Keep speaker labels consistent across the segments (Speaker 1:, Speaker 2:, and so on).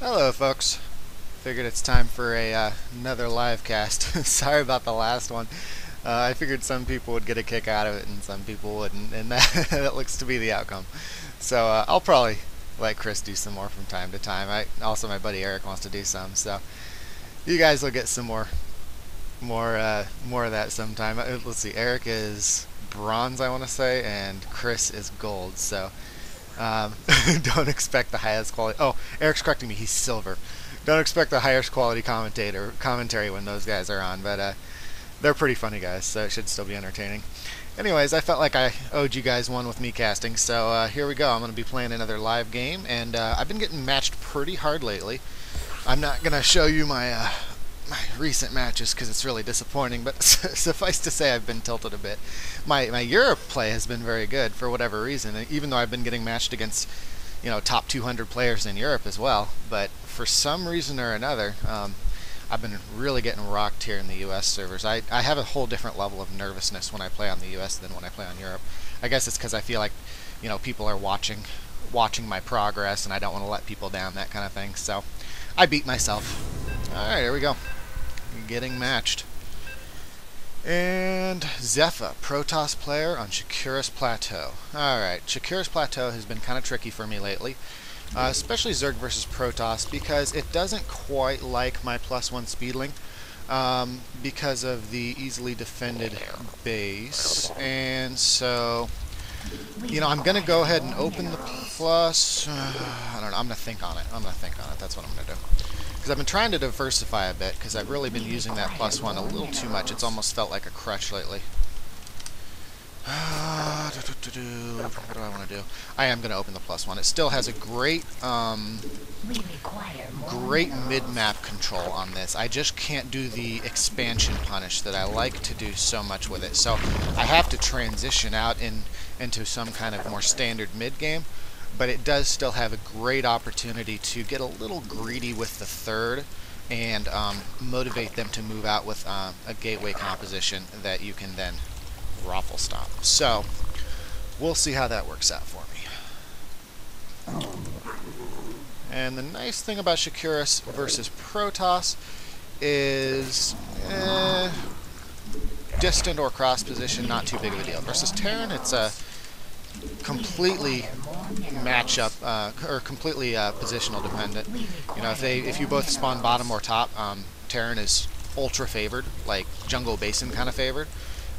Speaker 1: Hello, folks. Figured it's time for another live cast. Sorry about the last one. I figured some people would get a kick out of it and some people wouldn't, and that looks to be the outcome. So I'll probably let Chris do some more from time to time. Also, my buddy Eric wants to do some, so you guys will get some more of that sometime. Let's see. Eric is bronze, I want to say, and Chris is gold. So. Don't expect the highest quality. Oh, Eric's correcting me. He's silver. Don't expect the highest quality commentary when those guys are on, but they're pretty funny guys, so it should still be entertaining. Anyways, I felt like I owed you guys one with me casting, so here we go. I'm going to be playing another live game, and I've been getting matched pretty hard lately. I'm not going to show you my recent matches because it's really disappointing, but suffice to say I've been tilted a bit. My Europe play has been very good for whatever reason, even though I've been getting matched against top 200 players in Europe as well, but for some reason or another I've been really getting rocked here in the US servers. I have a whole different level of nervousness when I play on the US than when I play on Europe. I guess it's because I feel like people are watching my progress and I don't want to let people down, that kind of thing, so I beat myself. Alright, here we go. Getting matched. And Zefa, Protoss player on Shakuras Plateau. Alright, Shakuras Plateau has been kind of tricky for me lately, especially Zerg versus Protoss, because it doesn't quite like my +1 speedling because of the easily defended base. And so, I'm going to go ahead and open the plus. I don't know, I'm going to think on it. That's what I'm going to do. Because I've been trying to diversify a bit, because I've really been using that +1 a little too much. It's almost felt like a crutch lately. What do I want to do? I am going to open the +1. It still has a great mid-map control on this. I just can't do the expansion punish that I like to do so much with it. So I have to transition out into some kind of more standard mid-game. But it does still have a great opportunity to get a little greedy with the third and motivate them to move out with a gateway composition that you can then raffle stop. So we'll see how that works out for me. And the nice thing about Shakuras versus Protoss is distant or cross position, not too big of a deal. Versus Terran, it's a completely matchup or completely positional dependent. If you both spawn bottom or top, Terran is ultra favored, like jungle basin kind of favored.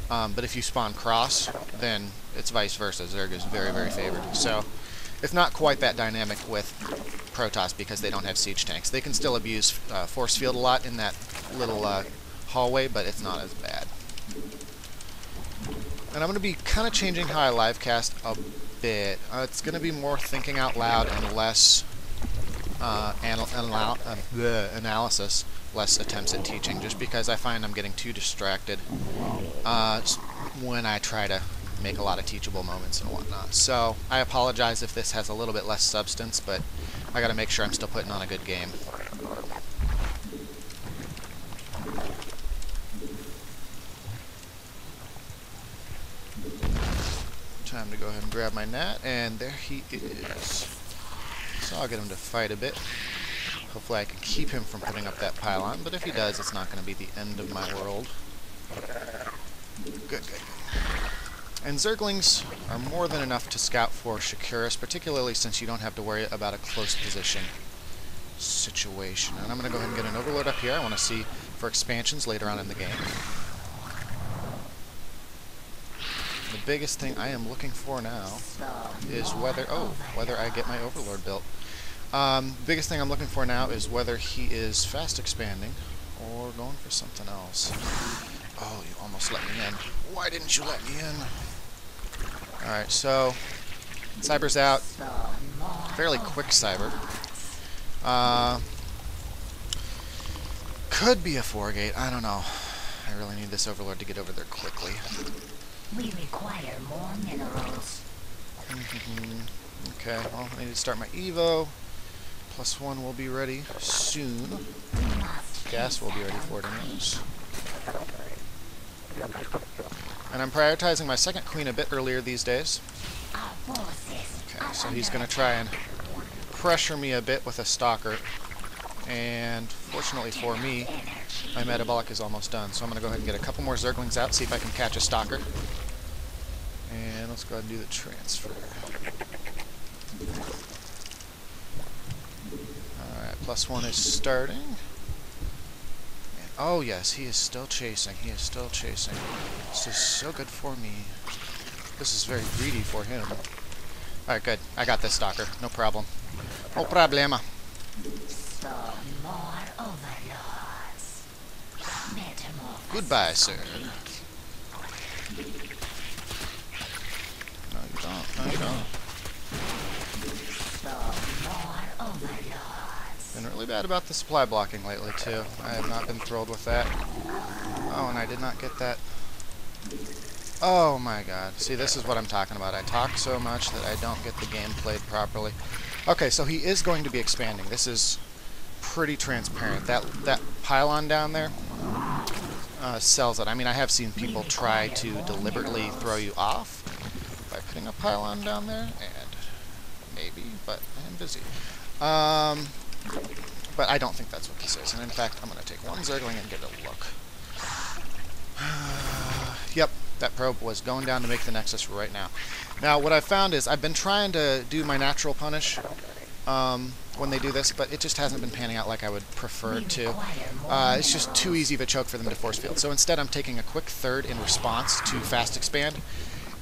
Speaker 1: But if you spawn cross, then it's vice versa. Zerg is very, very favored. So it's not quite that dynamic with Protoss because they don't have siege tanks. They can still abuse force field a lot in that little hallway, but it's not as bad. And I'm going to be kind of changing how I livecast a bit. It's going to be more thinking out loud and less analysis, less attempts at teaching, just because I find I'm getting too distracted when I try to make a lot of teachable moments and whatnot. So I apologize if this has a little bit less substance, but I got to make sure I'm still putting on a good game. Time to go ahead and grab my gnat, and there he is. So I'll get him to fight a bit. Hopefully I can keep him from putting up that pylon, but if he does, it's not going to be the end of my world. Good. And Zerglings are more than enough to scout for Shakuras, particularly since you don't have to worry about a close position situation. And I'm going to go ahead and get an Overlord up here. I want to see for expansions later on in the game. The biggest thing I am looking for now is whether I get my Overlord built. Biggest thing I'm looking for now is whether he is fast expanding or going for something else. Oh, you almost let me in. Why didn't you let me in? Alright, so Cyber's out. Fairly quick Cyber. Could be a 4-gate. I don't know. I really need this Overlord to get over there quickly.
Speaker 2: We require more minerals.
Speaker 1: Okay, well, I need to start my Evo. +1 will be ready soon. Gas will be ready for it anyways. And I'm prioritizing my second queen a bit earlier these days. Okay, so he's going to try and pressure me a bit with a stalker And fortunately for me, my metabolic is almost done. So I'm going to go ahead and get a couple more Zerglings out, see if I can catch a Stalker. And let's go ahead and do the transfer. Alright, +1 is starting. And, oh yes, he is still chasing. He is still chasing. This is so good for me. This is very greedy for him. Alright, good. I got this Stalker. No problem. No problema.
Speaker 2: More overlords. Metamorphosis.
Speaker 1: Goodbye, sir. No, you don't. No, you don't.
Speaker 2: More overlords.
Speaker 1: Been really bad about the supply blocking lately, too. I have not been thrilled with that. Oh, and I did not get that. Oh my god. See, this is what I'm talking about. I talk so much that I don't get the game played properly. Okay, so he is going to be expanding. This is pretty transparent. That pylon down there sells it. I mean, I have seen people try to deliberately throw you off by putting a pylon down there, and maybe, but I'm busy. But I don't think that's what this is. And in fact, I'm going to take one Zergling and give it a look. Yep, that probe was going down to make the Nexus right now. Now, what I've found is I've been trying to do my natural punish when they do this, but it just hasn't been panning out like I would prefer it to. It's just too easy of a choke for them to force field. So instead, I'm taking a quick third in response to fast expand.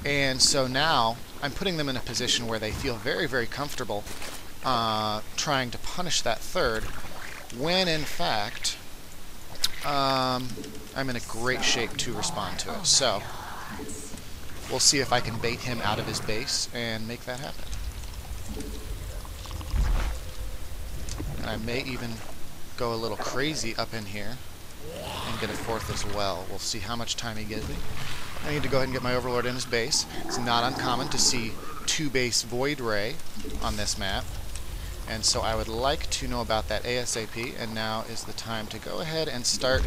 Speaker 1: And so now, I'm putting them in a position where they feel very, very comfortable trying to punish that third, when in fact, I'm in a great shape to respond to it. So, we'll see if I can bait him out of his base and make that happen. And I may even go a little crazy up in here and get a fourth as well. We'll see how much time he gives me. I need to go ahead and get my Overlord in his base. It's not uncommon to see 2 base Void Ray on this map. And so I would like to know about that ASAP, and now is the time to go ahead and start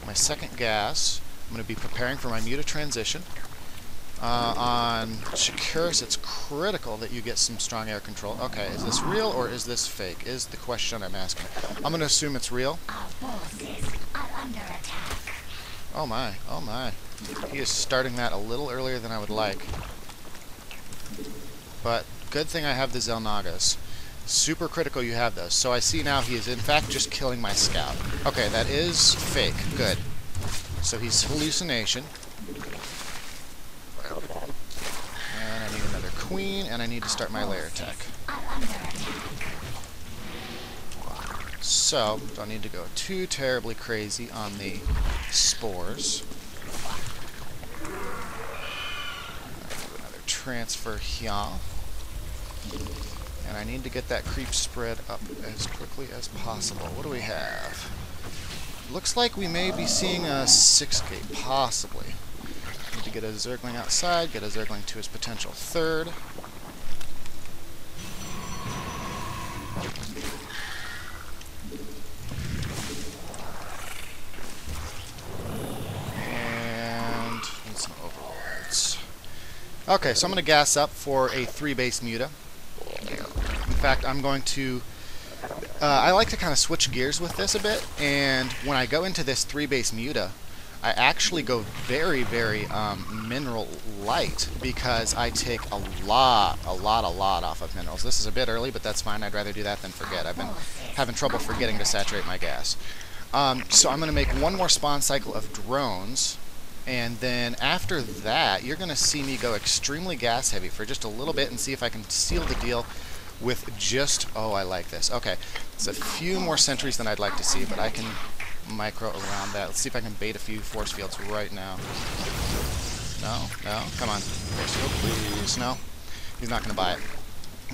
Speaker 1: my second gas. I'm going to be preparing for my Muta transition. On Shakuris, it's critical that you get some strong air control. Okay, is this real or is this fake? Is the question I'm asking. I'm going to assume it's real.
Speaker 2: Our forces are under attack.
Speaker 1: Oh my, oh my. He is starting that a little earlier than I would like. But good thing I have the Zelnagas. Super critical you have those. So I see now he is in fact just killing my scout. Okay, that is fake. Good. So he's hallucination. And I need another queen, and I need to start my lair attack. So, don't need to go too terribly crazy on the spores. Another transfer here. And I need to get that creep spread up as quickly as possible. What do we have? Looks like we may be seeing a 6-gate, possibly. Need to get a Zergling outside, get a Zergling to his potential third. And need some Overlords. Okay, so I'm going to gas up for a 3-base Muta. In fact, I'm going to... I like to kind of switch gears with this a bit, and when I go into this 3-base Muta, I actually go very, very mineral light, because I take a lot off of minerals. This is a bit early, but that's fine. I'd rather do that than forget. I've been having trouble forgetting to saturate my gas. So I'm going to make one more spawn cycle of drones, and then after that, you're going to see me go extremely gas heavy for just a little bit and see if I can seal the deal with just... Oh, I like this. Okay, it's a few more sentries than I'd like to see, but I can micro around that. Let's see if I can bait a few force fields right now. No? No? Come on. Force field, please. No? He's not going to buy it.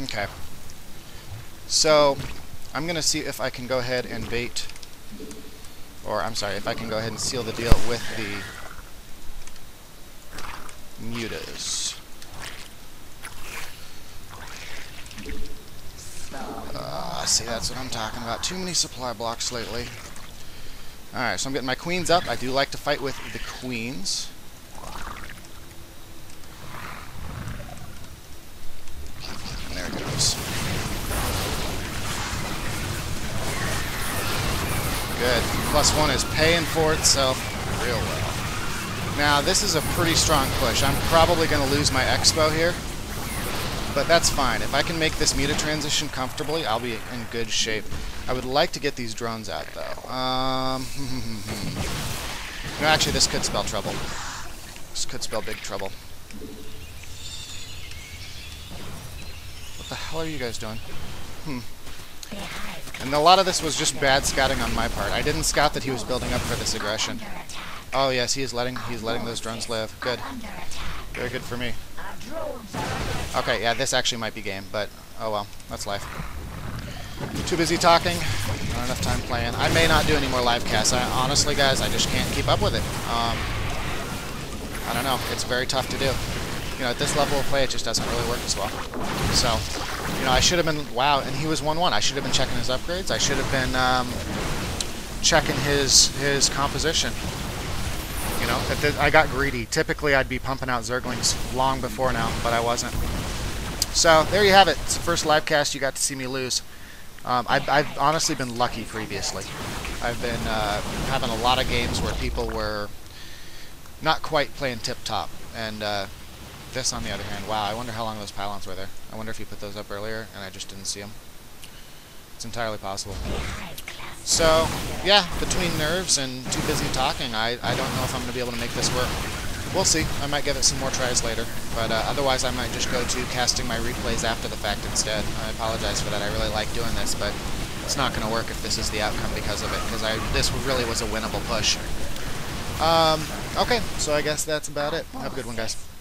Speaker 1: Okay. So, I'm going to see if I can go ahead and bait... Or, I'm sorry, if I can go ahead and seal the deal with the Mutas. See, that's what I'm talking about. Too many supply blocks lately. Alright, so I'm getting my queens up. I do like to fight with the queens. And there it goes. Good. +1 is paying for itself real well. Now, this is a pretty strong push. I'm probably going to lose my Expo here, but that's fine. If I can make this Muta transition comfortably, I'll be in good shape. I would like to get these drones out, though. No, actually, this could spell trouble. This could spell big trouble. What the hell are you guys doing? And a lot of this was just bad scouting on my part. I didn't scout that he was building up for this aggression. Oh yes, he's letting those drones live. Good. Very good for me. Okay, yeah, this actually might be game, but oh well, that's life. Too busy talking, not enough time playing. I may not do any more live casts. Honestly, guys, I just can't keep up with it. I don't know. It's very tough to do. You know, at this level of play, it just doesn't really work as well. So, you know, I should have been, wow, and he was 1-1. I should have been checking his upgrades. I should have been checking his composition. You know, I got greedy. Typically, I'd be pumping out Zerglings long before now, but I wasn't. So, there you have it. It's the first live cast you got to see me lose. I've honestly been lucky previously. I've been having a lot of games where people were not quite playing tip-top, and this, on the other hand, wow, I wonder how long those pylons were there. I wonder if you put those up earlier and I just didn't see them. It's entirely possible. So, yeah, between nerves and too busy talking, I don't know if I'm going to be able to make this work. We'll see. I might give it some more tries later, but otherwise I might just go to casting my replays after the fact instead. I apologize for that. I really like doing this, but it's not going to work if this is the outcome because of it, because this really was a winnable push. Okay, so I guess that's about it. Have a good one, guys.